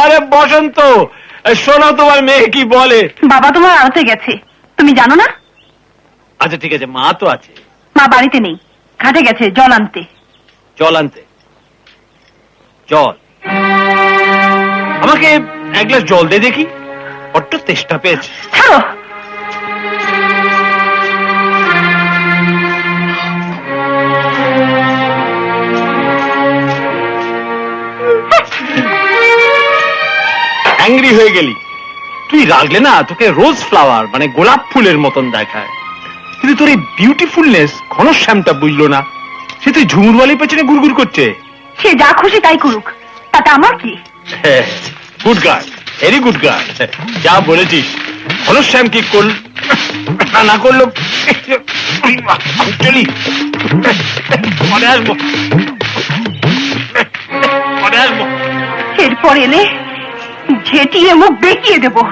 আরে বসন্ত, শোনো তোমার মেয়ে কি বলে। বাবা তোমার আড়তে গেছে, তুমি জানো না? আচ্ছা ঠিক আছে, মা তো আছে। মা বাড়িতে নেই, ঘাটে গেছে জল আনতে। জল আনতে? জল? আমাকে এক গ্লাস জল দে দেখি, বড্ড তেষ্টা পেয়েছে। ছাড়ো। অ্যাংরি হয়ে গেলি? তুই রাগলে না তোকে রোজ ফ্লাওয়ার মানে গোলাপ ফুলের মতন দেখায়, কিন্তু তোর এই বিউটিফুলনেস ঘনশ্যামটা বুঝলো না। সে তুই ঝুমুরওয়ালির পেছনে গুড়গুড় করছে। সে যা খুশি তাই করুক, তাতে আমার কি? Good girl, very good girl. যা বলেছিস। ঘনশ্যাম কি করল না করলো চলি, পরে আসবো, পরে আসবো। এরপর এলে ঝেঁটিয়ে মুখ বেঁকিয়ে দেবো।